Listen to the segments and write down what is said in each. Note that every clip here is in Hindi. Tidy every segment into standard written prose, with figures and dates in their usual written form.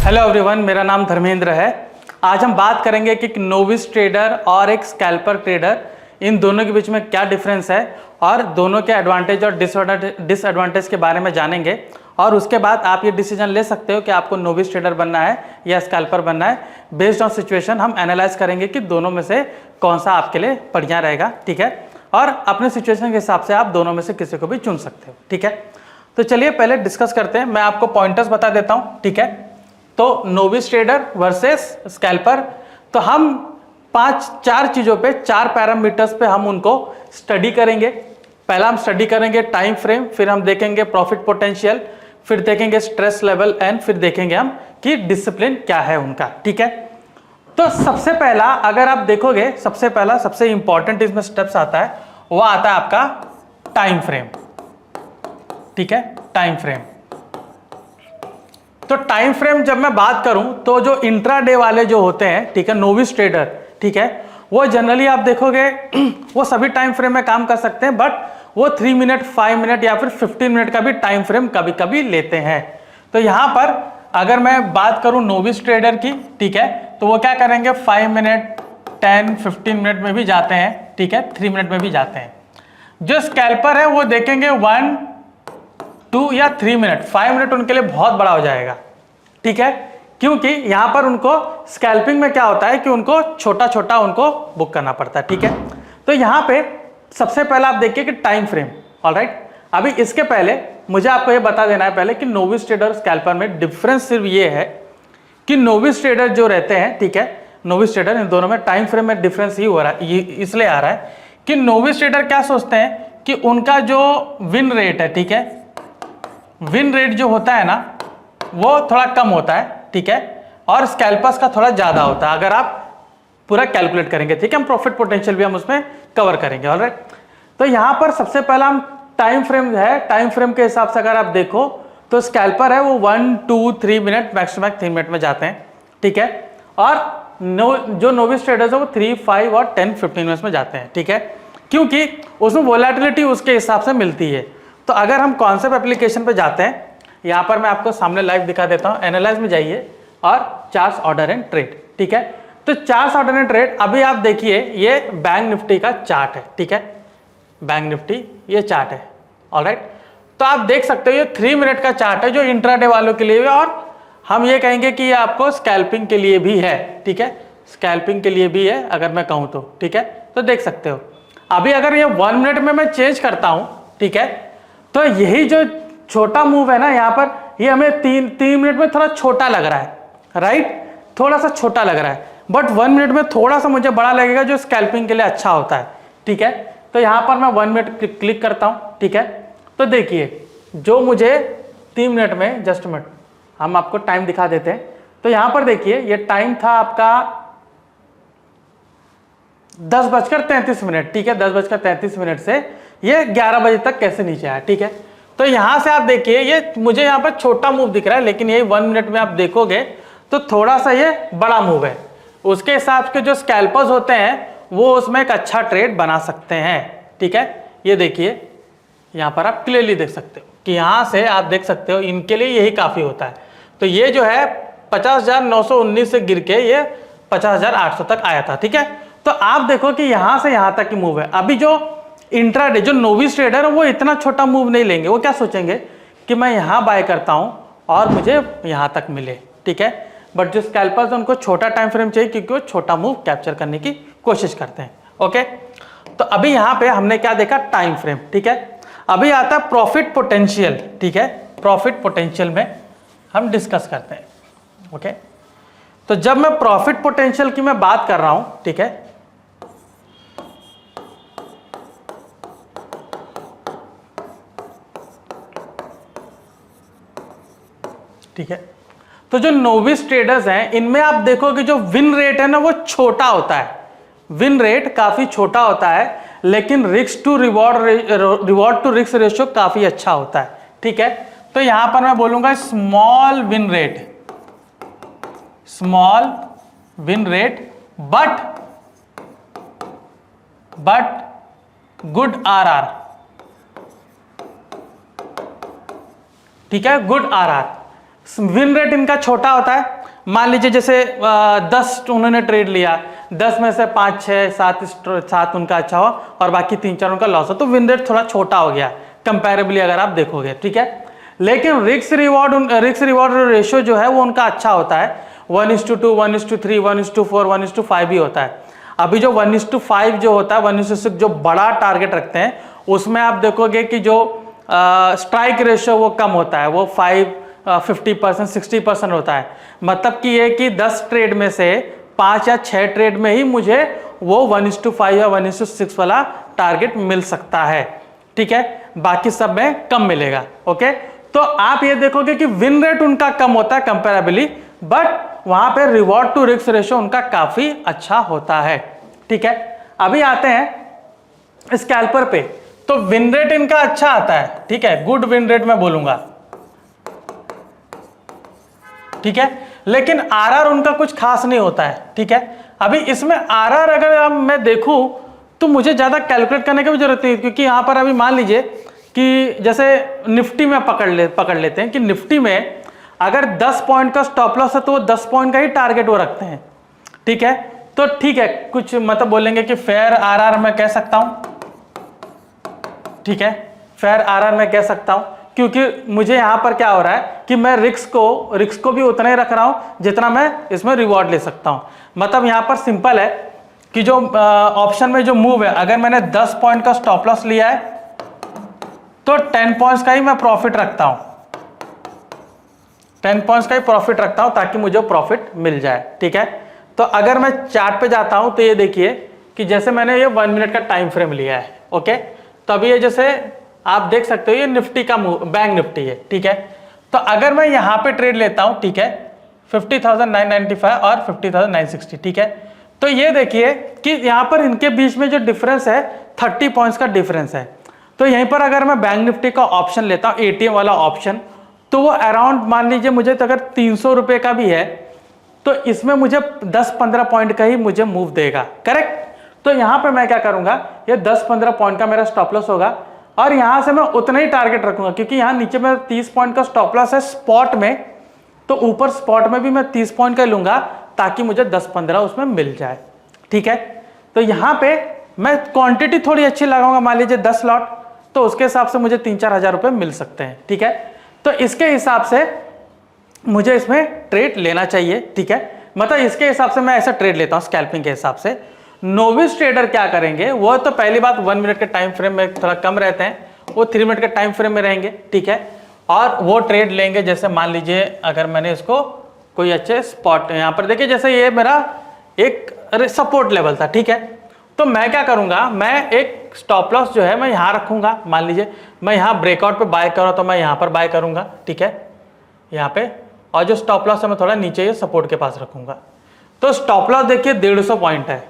हेलो एवरीवन, मेरा नाम धर्मेंद्र है। आज हम बात करेंगे कि एक नोविस ट्रेडर और एक स्कैल्पर ट्रेडर, इन दोनों के बीच में क्या डिफरेंस है और दोनों के एडवांटेज और डिसएडवांटेज के बारे में जानेंगे। और उसके बाद आप ये डिसीजन ले सकते हो कि आपको नोविस ट्रेडर बनना है या स्कैल्पर बनना है। बेस्ड ऑन सिचुएशन हम एनालाइज करेंगे कि दोनों में से कौन सा आपके लिए बढ़िया रहेगा, ठीक है। और अपने सिचुएशन के हिसाब से आप दोनों में से किसी को भी चुन सकते हो, ठीक है। तो चलिए पहले डिस्कस करते हैं। मैं आपको पॉइंटर्स बता देता हूँ, ठीक है। तो नोविस ट्रेडर वर्सेस स्कैल्पर, तो हम चार चीज़ों पे, चार पैरामीटर्स पे हम उनको स्टडी करेंगे। पहला हम स्टडी करेंगे टाइम फ्रेम, फिर हम देखेंगे प्रॉफिट पोटेंशियल, फिर देखेंगे स्ट्रेस लेवल एंड फिर देखेंगे हम कि डिसिप्लिन क्या है उनका, ठीक है। तो सबसे पहला अगर आप देखोगे, सबसे पहला सबसे इंपॉर्टेंट इसमें स्टेप्स आता है, वो आता है आपका टाइम फ्रेम, ठीक है। टाइम फ्रेम, तो टाइम फ्रेम जब मैं बात करूं तो जो इंट्राडे वाले जो होते हैं, ठीक है, नोविस ट्रेडर, ठीक है, वो जनरली आप देखोगे वो सभी टाइम फ्रेम में काम कर सकते हैं, बट वो 3 मिनट, 5 मिनट या फिर 15 मिनट का भी टाइम फ्रेम कभी कभी लेते हैं। तो यहां पर अगर मैं बात करूं नोविस ट्रेडर की, ठीक है, तो वो क्या करेंगे 5 मिनट, 10, 15 मिनट में भी जाते हैं, ठीक है, 3 मिनट में भी जाते हैं। जो स्कैल्पर है वो देखेंगे 1, 2 या 3 मिनट, 5 मिनट उनके लिए बहुत बड़ा हो जाएगा, ठीक है। क्योंकि यहां पर उनको स्कैल्पिंग में क्या होता है कि उनको छोटा छोटा उनको बुक करना पड़ता है, ठीक है। तो यहां पे सबसे पहला आप देखिए कि टाइम फ्रेम, ऑलराइट। अभी इसके पहले मुझे आपको ये बता देना है पहले कि नोविस ट्रेडर और स्कैल्पर में डिफरेंस सिर्फ ये है कि नोविस ट्रेडर जो रहते हैं, ठीक है, नोविस ट्रेडर, इन दोनों में टाइम फ्रेम में डिफरेंस ही हो रहा है, इसलिए आ रहा है कि नोविस ट्रेडर क्या सोचते हैं कि उनका जो विन रेट है, ठीक है, विन रेट जो होता है ना वो थोड़ा कम होता है, ठीक है, और स्कैल्पर्स का थोड़ा ज्यादा होता है। अगर आप पूरा कैलकुलेट करेंगे, ठीक है, हम प्रॉफिट पोटेंशियल भी हम उसमें कवर करेंगे, ऑलराइट। तो यहां पर सबसे पहला हम टाइम फ्रेम है, टाइम फ्रेम के हिसाब से अगर आप देखो तो स्कैल्पर है वो 1, 2, 3 मिनट, मैक्सिमम 3 मिनट में जाते हैं, ठीक है। और जो नोविस ट्रेडर्स है वो 3, 5 और 10, 15 मिनट्स में जाते हैं, ठीक है, क्योंकि उसमें वोलेटिलिटी उसके हिसाब से मिलती है। तो अगर हम कॉन्सेप्ट एप्लीकेशन पे जाते हैं, यहाँ पर मैं आपको सामने लाइव दिखा देता हूँ, एनालाइज में जाइए और चार्ट्स, ऑर्डर एंड ट्रेड, ठीक है। तो चार्ट्स, ऑर्डर एंड ट्रेड, अभी आप देखिए ये बैंक निफ्टी का चार्ट है, ठीक है, बैंक निफ्टी ये चार्ट है, ऑलराइट। तो आप देख सकते हो ये 3 मिनट का चार्ट है जो इंट्राडे वालों के लिए है, और हम ये कहेंगे कि ये आपको स्कैल्पिंग के लिए भी है, ठीक है, स्कैल्पिंग के लिए भी है अगर मैं कहूँ तो, ठीक है। तो देख सकते हो अभी अगर ये 1 मिनट में मैं चेंज करता हूँ, ठीक है, तो यही जो छोटा मूव है ना यहाँ पर, ये हमें 3 मिनट में थोड़ा छोटा लग रहा है, राइट, थोड़ा सा छोटा लग रहा है, बट 1 मिनट में थोड़ा सा मुझे बड़ा लगेगा जो स्कैल्पिंग के लिए अच्छा होता है, ठीक है। तो यहाँ पर मैं 1 मिनट क्लिक करता हूँ, ठीक है। तो देखिए जो मुझे 3 मिनट में, जस्ट मिनट हम आपको टाइम दिखा देते हैं। तो यहाँ पर देखिए ये टाइम था आपका 10:33, ठीक है, 10:33 से ये 11 बजे तक कैसे नीचे आया, ठीक है। तो यहां से आप देखिए ये मुझे यहाँ पर छोटा मूव दिख रहा है, लेकिन ये 1 मिनट में आप देखोगे तो थोड़ा सा ये बड़ा मूव है। उसके हिसाब से जो स्कैल्पर्स होते हैं वो उसमें एक अच्छा ट्रेड बना सकते हैं, ठीक है। ये देखिए यहाँ पर आप क्लियरली देख सकते हो कि यहाँ से आप देख सकते हो इनके लिए यही काफी होता है। तो ये जो है 50,919 से गिर के ये 50,800 तक आया था, ठीक है। तो आप देखो कि यहां से यहां तक की मूव है। अभी जो इंट्राडे, जो नोविस ट्रेडर है वो इतना छोटा मूव नहीं लेंगे, वो क्या सोचेंगे कि मैं यहां बाय करता हूं और मुझे यहां तक मिले, ठीक है। बट जो स्कैल्पर्स उनको छोटा टाइम फ्रेम चाहिए क्योंकि वो छोटा मूव कैप्चर करने की कोशिश करते हैं, ओके। तो अभी यहां पे हमने क्या देखा, टाइम फ्रेम, ठीक है। अभी आता है प्रॉफिट पोटेंशियल, ठीक है। प्रॉफिट पोटेंशियल में हम डिस्कस करते हैं, ओके। तो जब मैं प्रॉफिट पोटेंशियल की मैं बात कर रहा हूं, ठीक है, ठीक है। तो जो नोविस ट्रेडर्स हैं इनमें आप देखोगे जो विन रेट है ना वो छोटा होता है, विन रेट काफी छोटा होता है, लेकिन risk to reward to risk ratio काफी अच्छा होता है, ठीक है। तो यहां पर मैं बोलूंगा small win rate, small win rate but good RR, ठीक है, गुड आरआर। विन रेट इनका छोटा होता है। मान लीजिए जैसे 10 उन्होंने ट्रेड लिया, 10 में से 5, 6, 7 उनका अच्छा हो और बाकी 3, 4 उनका लॉस हो, तो विन रेट थोड़ा छोटा हो गया कंपैरेबली अगर आप देखोगे, ठीक है। लेकिन रिस्क रिवॉर्ड रेशियो जो है वो उनका अच्छा होता है, 1:2, 1:3, 1:4, 1:5 भी होता है। अभी जो 1:5 जो होता है, 1:6 जो बड़ा टारगेट रखते हैं, उसमें आप देखोगे कि जो स्ट्राइक रेशियो वो कम होता है, वो 50%, 60% होता है। मतलब कि ये कि 10 ट्रेड में से 5 या 6 ट्रेड में ही मुझे वो 1:5 या 1:6 वाला टारगेट मिल सकता है, ठीक है, बाकी सब में कम मिलेगा। ओके, तो आप ये देखोगे कि विन रेट उनका कम होता है कंपैरेबली, बट वहां पे रिवॉर्ड टू रिस्क रेशियो उनका काफी अच्छा होता है, ठीक है। अभी आते हैं स्कैल्पर पे, तो विन रेट इनका अच्छा आता है, ठीक है, गुड विन रेट मैं बोलूंगा, ठीक है, लेकिन आरआर उनका कुछ खास नहीं होता है, ठीक है। अभी इसमें आरआर अगर मैं देखूं तो मुझे ज्यादा कैलकुलेट करने की भी जरूरत नहीं, क्योंकि यहां पर अभी मान लीजिए कि जैसे निफ्टी में पकड़ लेते हैं कि निफ्टी में अगर 10 पॉइंट का स्टॉप लॉस है तो वो 10 पॉइंट का ही टारगेट वो रखते हैं, ठीक है। तो ठीक है, कुछ मतलब बोलेंगे कि फेयर आरआर मैं कह सकता हूं, ठीक है, फेयर आरआर मैं कह सकता हूं, क्योंकि मुझे यहां पर क्या हो रहा है कि मैं रिस्क को भी उतना ही रख रहा हूं जितना मैं इसमें रिवॉर्ड ले सकता हूं। मतलब यहां पर सिंपल है कि जो ऑप्शन में जो मूव है, अगर मैंने 10 पॉइंट का स्टॉप लॉस लिया है तो 10 पॉइंट्स का ही मैं प्रॉफिट रखता हूं, 10 पॉइंट्स का ही प्रॉफिट रखता हूं ताकि मुझे प्रॉफिट मिल जाए, ठीक है। तो अगर मैं चार्ट पे जाता हूं तो ये देखिए कि जैसे मैंने ये 1 मिनट का टाइम फ्रेम लिया है, ओके, तो अभी ये जैसे आप देख सकते हो ये निफ्टी का बैंक निफ्टी है, ठीक है। तो अगर मैं यहां पे ट्रेड लेता हूं, ठीक है, 50,995 और 50,960, ठीक है, तो ये देखिए कि यहां पर इनके बीच में जो डिफरेंस है 30 पॉइंट्स का डिफरेंस है। तो यहीं पर अगर मैं बैंक निफ्टी का ऑप्शन लेता हूं, एटीएम वाला ऑप्शन, तो वो अराउंड मान लीजिए मुझे तो अगर 300 रुपए का भी है तो इसमें मुझे 10-15 पॉइंट का ही मुझे मूव देगा, करेक्ट। तो यहां पर मैं क्या करूंगा, ये 10-15 पॉइंट का मेरा स्टॉप लॉस होगा और यहां से मैं उतना ही टारगेट रखूंगा, क्योंकि यहां नीचे में 30 पॉइंट का स्टॉप लॉस है स्पॉट में, तो ऊपर स्पॉट में भी मैं 30 पॉइंट का लूंगा ताकि मुझे 10-15 उसमें मिल जाए, ठीक है। तो यहां पे मैं क्वांटिटी थोड़ी अच्छी लगाऊंगा, मान लीजिए 10 लॉट, तो उसके हिसाब से मुझे 3-4 हज़ार रुपए मिल सकते हैं, ठीक है। तो इसके हिसाब से मुझे इसमें ट्रेड लेना चाहिए, ठीक है, मतलब इसके हिसाब से मैं ऐसा ट्रेड लेता हूं स्कैल्पिंग के हिसाब से। नोविस ट्रेडर क्या करेंगे, वो तो पहली बात 1 मिनट के टाइम फ्रेम में थोड़ा कम रहते हैं, वो 3 मिनट के टाइम फ्रेम में रहेंगे, ठीक है, और वो ट्रेड लेंगे। जैसे मान लीजिए अगर मैंने इसको कोई अच्छे स्पॉट, यहाँ पर देखिए जैसे ये मेरा एक सपोर्ट लेवल था, ठीक है, तो मैं क्या करूंगा, मैं एक स्टॉप लॉस जो है मैं यहाँ रखूंगा, मान लीजिए मैं यहाँ ब्रेकआउट पे बाय करूँ तो मैं यहाँ पर बाय करूंगा, ठीक है, यहाँ पे, और जो स्टॉप लॉस है मैं थोड़ा नीचे ये सपोर्ट के पास रखूंगा। तो स्टॉप लॉस देखिए 150 पॉइंट है,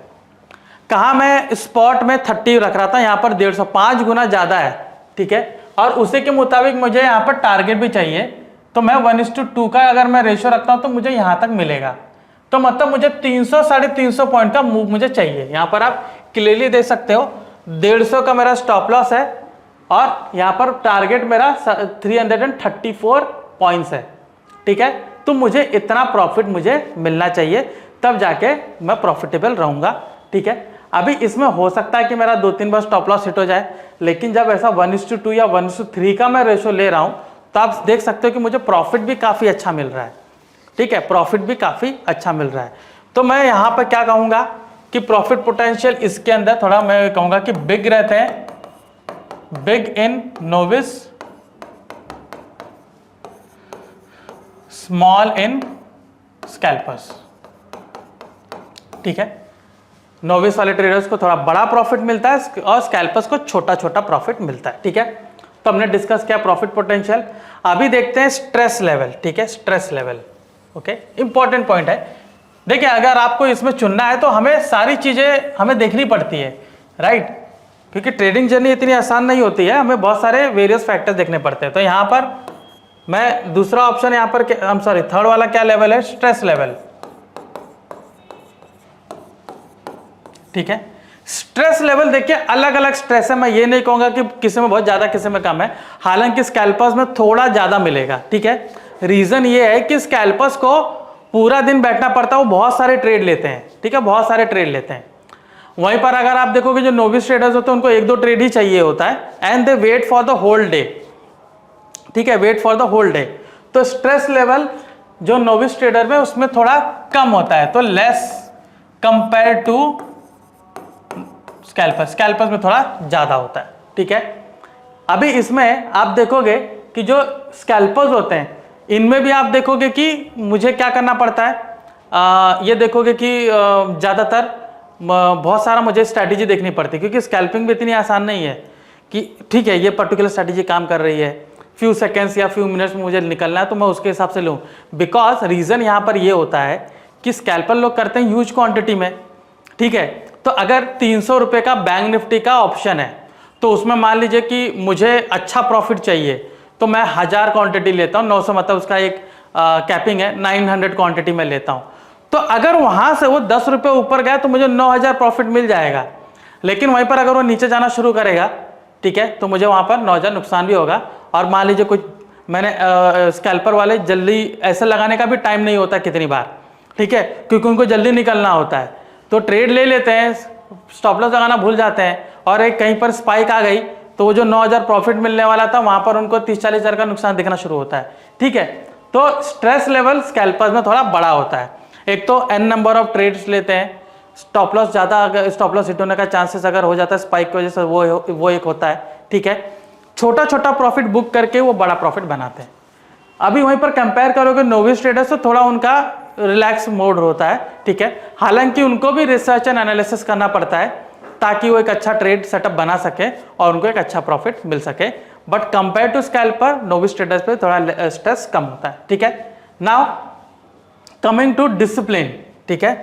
कहाँ मैं स्पॉट में 30 रख रहा था, यहाँ पर 150, 5 गुना ज्यादा है, ठीक है, और उसी के मुताबिक मुझे यहाँ पर टारगेट भी चाहिए, तो मैं 1:2 का अगर मैं रेशियो रखता हूँ तो मुझे यहाँ तक मिलेगा। तो मतलब मुझे 300-350 पॉइंट का मूव मुझे चाहिए। यहाँ पर आप क्लियरली देख सकते हो 150 का मेरा स्टॉप लॉस है और यहाँ पर टारगेट मेरा 334 पॉइंट्स है, ठीक है। तो मुझे इतना प्रॉफिट मुझे मिलना चाहिए, तब जाके मैं प्रॉफिटेबल रहूंगा, ठीक है। अभी इसमें हो सकता है कि मेरा 2-3 बार स्टॉप लॉस हिट हो जाए, लेकिन जब ऐसा 1:2 या 1:3 का मैं रेशो ले रहा हूं तो आप देख सकते हो कि मुझे प्रॉफिट भी काफी अच्छा मिल रहा है, ठीक है, प्रॉफिट भी काफी अच्छा मिल रहा है। तो मैं यहां पर क्या कहूंगा कि प्रॉफिट पोटेंशियल इसके अंदर थोड़ा मैं कहूंगा कि बिग रहते हैं, big in novice, small in scalpers, ठीक है। नोविस वाले ट्रेडर्स को थोड़ा बड़ा प्रॉफिट मिलता है और स्कैल्पर्स को छोटा छोटा प्रॉफिट मिलता है, ठीक है। तो हमने डिस्कस किया प्रॉफिट पोटेंशियल। अभी देखते हैं स्ट्रेस लेवल, ठीक है, stress level, okay, important point है। देखिए अगर आपको इसमें चुनना है तो हमें सारी चीजें हमें देखनी पड़ती है, राइट, क्योंकि ट्रेडिंग जर्नी इतनी आसान नहीं होती है, हमें बहुत सारे वेरियस फैक्टर्स देखने पड़ते हैं। तो यहाँ पर मैं दूसरा ऑप्शन यहाँ पर थर्ड वाला क्या लेवल है, स्ट्रेस लेवल, ठीक है। स्ट्रेस लेवल देखिए अलग अलग स्ट्रेस है, मैं ये नहीं कहूंगा कि किसी में बहुत ज्यादा किसी में कम है, हालांकि स्कैल्पर्स में थोड़ा ज्यादा मिलेगा, ठीक है। रीजन ये है कि स्कैल्पर्स को पूरा दिन बैठना पड़ता है, वो बहुत सारे ट्रेड लेते हैं, ठीक है, बहुत सारे ट्रेड लेते हैं। वहीं पर अगर आप देखोगे जो नोविस ट्रेडर्स होते हैं उनको 1-2 ट्रेड ही चाहिए होता है, and they wait for the whole day, ठीक है, wait for the whole day. तो स्ट्रेस लेवल जो नोविस ट्रेडर में उसमें थोड़ा कम होता है, तो लेस कंपेयर टू स्कैल्पर्स में थोड़ा ज्यादा होता है, ठीक है। अभी इसमें आप देखोगे कि जो स्कैल्पर्स होते हैं इनमें भी आप देखोगे कि मुझे क्या करना पड़ता है, ये देखोगे कि ज़्यादातर बहुत सारा मुझे स्ट्रैटेजी देखनी पड़ती है, क्योंकि स्कैल्पिंग भी इतनी आसान नहीं है कि ठीक है ये पर्टिकुलर स्ट्रैटेजी काम कर रही है, फ्यू सेकेंड्स या फ्यू मिनट्स में मुझे निकलना है तो मैं उसके हिसाब से लूँ। बिकॉज रीज़न यहाँ पर ये होता है कि स्कैल्पर लोग करते हैं ह्यूज क्वांटिटी में, ठीक है। तो अगर 300 रुपये का बैंक निफ्टी का ऑप्शन है तो उसमें मान लीजिए कि मुझे अच्छा प्रॉफिट चाहिए तो मैं 1000 क्वांटिटी लेता हूँ, 900 मतलब उसका एक कैपिंग है, 900 क्वांटिटी में लेता हूँ। तो अगर वहाँ से वो 10 रुपये ऊपर गया तो मुझे 9000 प्रॉफिट मिल जाएगा, लेकिन वहीं पर अगर वो नीचे जाना शुरू करेगा, ठीक है, तो मुझे वहाँ पर 9000 नुकसान भी होगा। और मान लीजिए कुछ मैंने स्कैल्पर वाले जल्दी ऐसे लगाने का भी टाइम नहीं होता कितनी बार, ठीक है, क्योंकि उनको जल्दी निकलना होता है, तो ट्रेड ले लेते हैं, स्टॉप लॉस लगाना भूल जाते हैं, और एक कहीं पर स्पाइक आ गई तो वो जो 9000 प्रॉफिट मिलने वाला था वहां पर उनको 30-40 हज़ार का नुकसान दिखना शुरू होता है, ठीक है। तो स्ट्रेस लेवल स्कैल्पर्स में थोड़ा बड़ा होता है। एक तो n नंबर ऑफ ट्रेड्स लेते हैं, स्टॉप लॉस ज़्यादा, अगर स्टॉप लॉस हिट होने का चांसेस अगर हो जाता है स्पाइक की वजह से वो एक होता है, ठीक है। छोटा छोटा प्रॉफिट बुक करके वो बड़ा प्रॉफिट बनाते हैं। अभी वहीं पर कंपेयर करोगे नोविस ट्रेडर्स तो थोड़ा उनका रिलैक्स मोड होता है, ठीक है। हालांकि उनको भी रिसर्च एंड एनालिसिस करना पड़ता है ताकि वो एक अच्छा ट्रेड सेटअप बना सके और उनको एक अच्छा प्रॉफिट मिल सके, but compare to scalper novice traders पे थोड़ा स्ट्रेस कम होता है, ठीक है। नाउ कमिंग टू डिसिप्लिन, ठीक है,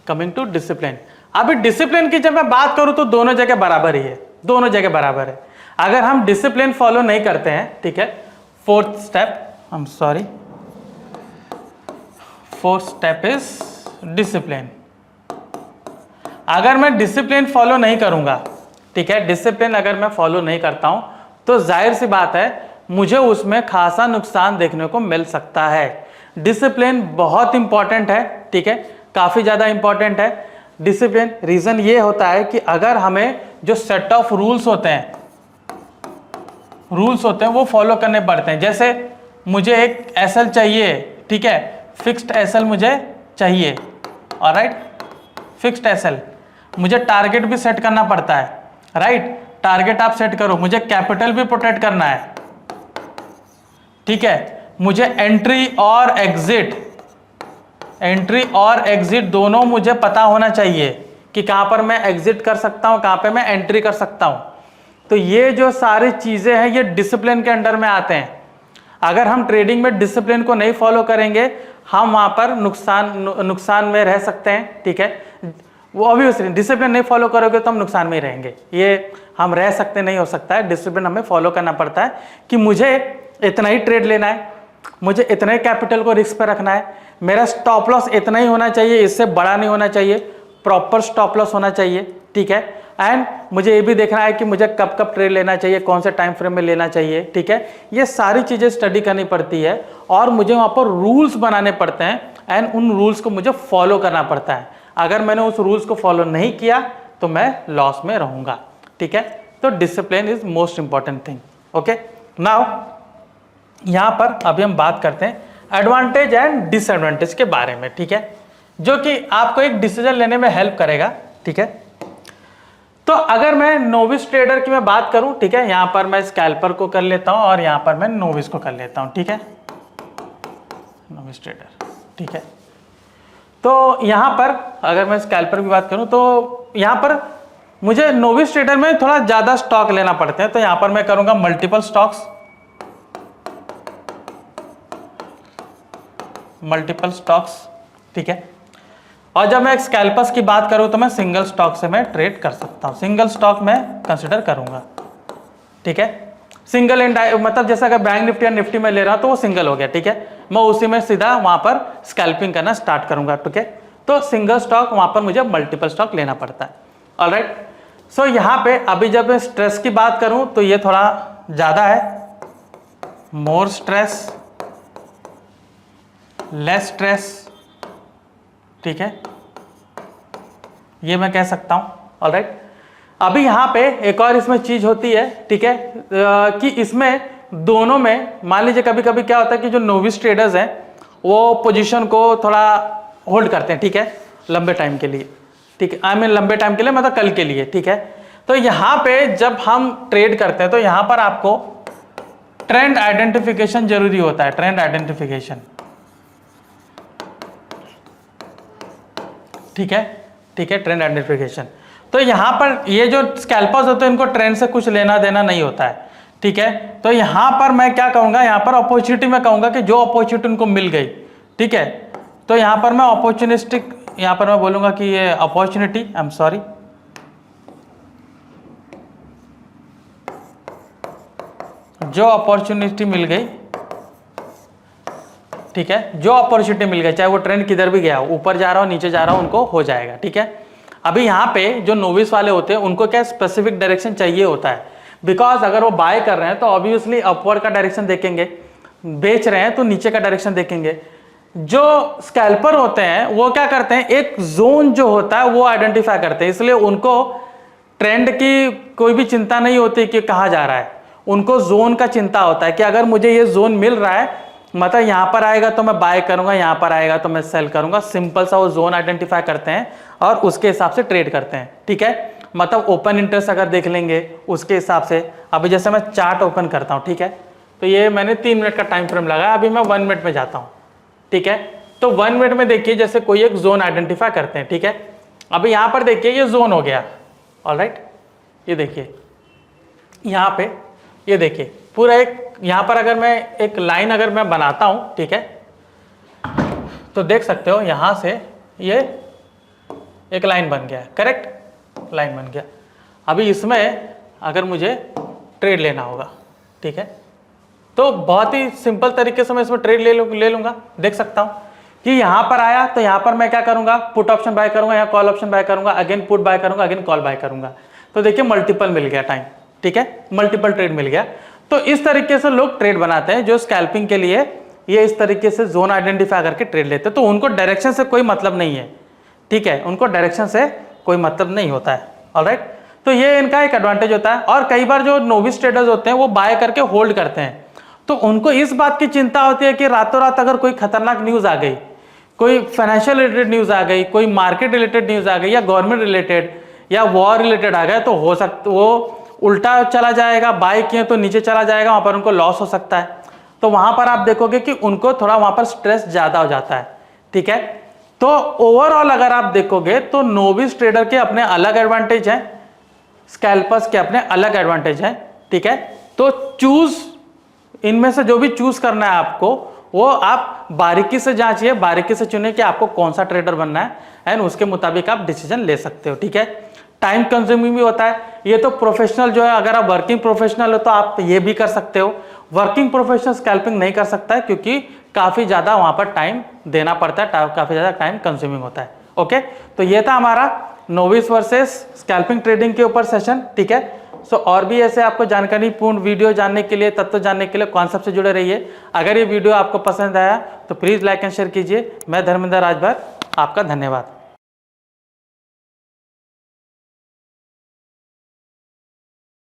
कमिंग टू डिसिप्लिन। अभी डिसिप्लिन की जब मैं बात करूं तो दोनों जगह बराबर ही है, दोनों जगह बराबर है। अगर हम डिसिप्लिन फॉलो नहीं करते हैं, ठीक है, फोर्थ स्टेप इज डिसिप्लिन। अगर मैं डिसिप्लिन फॉलो नहीं करूंगा, ठीक है, डिसिप्लिन अगर मैं फॉलो नहीं करता हूं तो जाहिर सी बात है मुझे उसमें खासा नुकसान देखने को मिल सकता है। डिसिप्लिन बहुत इंपॉर्टेंट है, ठीक है, काफी ज्यादा इंपॉर्टेंट है डिसिप्लिन। रीजन ये होता है कि अगर हमें जो सेट ऑफ रूल्स होते हैं वो फॉलो करने पड़ते हैं। जैसे मुझे एक एसएल चाहिए, ठीक है, फिक्स्ड एसएल मुझे चाहिए, ऑलराइट, फिक्स्ड एसएल। मुझे टारगेट भी सेट करना पड़ता है, राइट, टारगेट आप सेट करो, मुझे कैपिटल भी प्रोटेक्ट करना है, ठीक है, मुझे एंट्री और एग्जिट दोनों मुझे पता होना चाहिए कि कहां पर मैं एग्जिट कर सकता हूं, कहां पे मैं एंट्री कर सकता हूं। तो ये जो सारी चीजें हैं ये डिसिप्लिन के अंडर में आते हैं। अगर हम ट्रेडिंग में डिसिप्लिन को नहीं फॉलो करेंगे हम वहां पर नुकसान में रह सकते हैं, ठीक है। वो ऑब्वियसली डिसिप्लिन नहीं फॉलो करोगे तो हम नुकसान में ही रहेंगे, ये हम रह सकते नहीं हो सकता है। डिसिप्लिन हमें फॉलो करना पड़ता है कि मुझे इतना ही ट्रेड लेना है, मुझे इतने कैपिटल को रिस्क पर रखना है, मेरा स्टॉप लॉस इतना ही होना चाहिए, इससे बड़ा नहीं होना चाहिए, प्रॉपर स्टॉप लॉस होना चाहिए, ठीक है। एंड मुझे ये भी देखना है कि मुझे कब कब ट्रेड लेना चाहिए, कौन से टाइम फ्रेम में लेना चाहिए, ठीक है। ये सारी चीज़ें स्टडी करनी पड़ती है और मुझे वहाँ पर रूल्स बनाने पड़ते हैं एंड उन रूल्स को मुझे फॉलो करना पड़ता है। अगर मैंने उस रूल्स को फॉलो नहीं किया तो मैं लॉस में रहूँगा, ठीक है। तो discipline is most important thing, okay. Now यहाँ पर अभी हम बात करते हैं एडवांटेज एंड डिसएडवांटेज के बारे में, ठीक है, जो कि आपको एक डिसीजन लेने में हेल्प करेगा, ठीक है। तो अगर मैं नोविस ट्रेडर की मैं बात करूं, ठीक है, यहां पर मैं स्कैल्पर को कर लेता हूं और यहां पर मैं नोविस को कर लेता हूं, ठीक है, नोविस ट्रेडर, ठीक है। तो यहां पर अगर मैं स्कैल्पर की बात करूं तो यहां पर मुझे नोविस ट्रेडर में थोड़ा ज्यादा स्टॉक लेना पड़ते हैं, तो यहां पर मैं करूंगा मल्टीपल स्टॉक्स, ठीक है। और जब मैं स्कैल्पर्स की बात करूं तो मैं सिंगल स्टॉक से मैं ट्रेड कर सकता हूं, सिंगल स्टॉक मैं कंसिडर करूंगा, ठीक है। सिंगल मतलब जैसा अगर बैंक निफ्टी या निफ्टी में ले रहा हूं तो वो सिंगल हो गया, ठीक है, मैं उसी में सीधा वहां पर स्कैल्पिंग करना स्टार्ट करूंगा, ठीक है। तो सिंगल स्टॉक वहां पर मुझे मल्टीपल स्टॉक लेना पड़ता है, ऑलराइट। सो यहाँ पे अभी जब मैं स्ट्रेस की बात करूं तो ये थोड़ा ज्यादा है, मोर स्ट्रेस लेस स्ट्रेस, ठीक है, ये मैं कह सकता हूं। ऑलराइट, अभी यहाँ पे एक और इसमें चीज होती है, ठीक है, कि इसमें दोनों में मान लीजिए कभी कभी क्या होता है कि जो नोविस ट्रेडर्स हैं वो पोजीशन को थोड़ा होल्ड करते हैं, ठीक है, लंबे टाइम के लिए, ठीक है, आई मीन लंबे टाइम के लिए मतलब कल के लिए, ठीक है। तो यहाँ पे जब हम ट्रेड करते हैं तो यहाँ पर आपको ट्रेंड आइडेंटिफिकेशन जरूरी होता है, ट्रेंड आइडेंटिफिकेशन, ठीक है, ठीक है, ट्रेंड आइडेंटिफिकेशन। तो यहाँ पर ये जो स्कैल्पर्स होते हैं इनको ट्रेंड से कुछ लेना देना नहीं होता है, ठीक है। तो यहाँ पर मैं क्या कहूँगा, यहाँ पर अपॉर्चुनिटी में कहूँगा कि जो अपॉर्चुनिटी उनको मिल गई, ठीक है, तो यहाँ पर मैं अपॉर्चुनिस्टिक, यहाँ पर मैं बोलूँगा कि ये अपॉर्चुनिटी, आई एम सॉरी, जो अपॉर्चुनिटी मिल गई, ठीक है, जो अपॉर्चुनिटी मिल गई, चाहे वो ट्रेंड किधर भी गया, ऊपर जा रहा हो नीचे जा रहा हो, उनको हो जाएगा, ठीक है। अभी यहाँ पे जो नोविस वाले होते हैं उनको क्या स्पेसिफिक डायरेक्शन चाहिए होता है, बिकॉज अगर वो बाय कर रहे हैं तो ऑब्वियसली अपवर्ड का डायरेक्शन देखेंगे, बेच रहे हैं तो नीचे का डायरेक्शन देखेंगे। जो स्कैल्पर होते हैं वो क्या करते हैं, एक जोन जो होता है वो आइडेंटिफाई करते हैं, इसलिए उनको ट्रेंड की कोई भी चिंता नहीं होती कि कहाँ जा रहा है, उनको जोन का चिंता होता है कि अगर मुझे ये जोन मिल रहा है मतलब यहाँ पर आएगा तो मैं बाय करूंगा, यहाँ पर आएगा तो मैं सेल करूंगा, सिंपल सा वो जोन आइडेंटिफाई करते हैं और उसके हिसाब से ट्रेड करते हैं, ठीक है। मतलब ओपन इंटरेस्ट अगर देख लेंगे उसके हिसाब से, अभी जैसे मैं चार्ट ओपन करता हूँ, ठीक है, तो ये मैंने 3 मिनट का टाइम फ्रेम लगाया, अभी मैं 1 मिनट में जाता हूँ, ठीक है। तो 1 मिनट में देखिए जैसे कोई एक जोन आइडेंटिफाई करते हैं, ठीक है। अभी यहाँ पर देखिए ये जोन हो गया, ऑलराइट, ये देखिए यहाँ पे, ये देखिए पूरा एक, यहाँ पर अगर मैं एक लाइन अगर मैं बनाता हूँ, ठीक है, तो देख सकते हो यहाँ से ये एक लाइन बन गया, करेक्ट, लाइन बन गया। अभी इसमें अगर मुझे ट्रेड लेना होगा, ठीक है, तो बहुत ही सिंपल तरीके से मैं इसमें ट्रेड ले लूंगा, देख सकता हूँ कि यहाँ पर आया तो यहाँ पर मैं क्या करूंगा, पुट ऑप्शन बाय करूंगा या कॉल ऑप्शन बाय करूंगा, अगेन पुट बाय करूंगा, अगेन कॉल बाय करूंगा, तो देखिए मल्टीपल मिल गया टाइम, ठीक है, मल्टीपल ट्रेड मिल गया। तो इस तरीके से लोग ट्रेड बनाते हैं जो स्कैल्पिंग के लिए ये इस तरीके से जोन आइडेंटिफाई करके ट्रेड लेते हैं, तो उनको डायरेक्शन से कोई मतलब नहीं है, ठीक है, उनको डायरेक्शन से कोई मतलब नहीं होता है, ऑलराइट। तो ये इनका एक एडवांटेज होता है। और कई बार जो नोविस ट्रेडर्स होते हैं वो बाय करके होल्ड करते हैं, तो उनको इस बात की चिंता होती है कि रातों रात अगर कोई खतरनाक न्यूज आ गई, कोई फाइनेंशियल रिलेटेड न्यूज आ गई, कोई मार्केट रिलेटेड न्यूज आ गई या गवर्नमेंट रिलेटेड या वॉर रिलेटेड आ गया, तो हो सकता वो उल्टा चला जाएगा, बाय किए तो नीचे चला जाएगा, वहां पर उनको लॉस हो सकता है। तो वहां पर आप देखोगे कि उनको थोड़ा वहां पर स्ट्रेस ज्यादा हो जाता है, ठीक है। तो ओवरऑल अगर आप देखोगे तो नोविस ट्रेडर के अपने अलग एडवांटेज हैं, स्कैल्पर्स के अपने अलग एडवांटेज हैं, ठीक है। तो चूज, इनमें से जो भी चूज करना है आपको वो आप बारीकी से जांचिए, बारीकी से चुनिए कि आपको कौन सा ट्रेडर बनना है, एंड उसके मुताबिक आप डिसीजन ले सकते हो, ठीक है। टाइम कंज्यूमिंग भी होता है, ये तो प्रोफेशनल जो है, अगर आप वर्किंग प्रोफेशनल हो तो आप ये भी कर सकते हो, वर्किंग प्रोफेशनल स्कैल्पिंग नहीं कर सकता है क्योंकि काफ़ी ज़्यादा वहाँ पर टाइम देना पड़ता है, काफ़ी ज़्यादा टाइम कंज्यूमिंग होता है, ओके। तो ये था हमारा नोविस वर्सेस स्कैल्पिंग ट्रेडिंग के ऊपर सेशन, ठीक है। सो और भी ऐसे आपको जानकारी पूर्ण वीडियो जानने के लिए, तत्व जानने के लिए कॉन्सेप्ट से जुड़े रहिए। अगर ये वीडियो आपको पसंद आया तो प्लीज़ लाइक एंड शेयर कीजिए। मैं धर्मेंद्र राजभर, आपका धन्यवाद।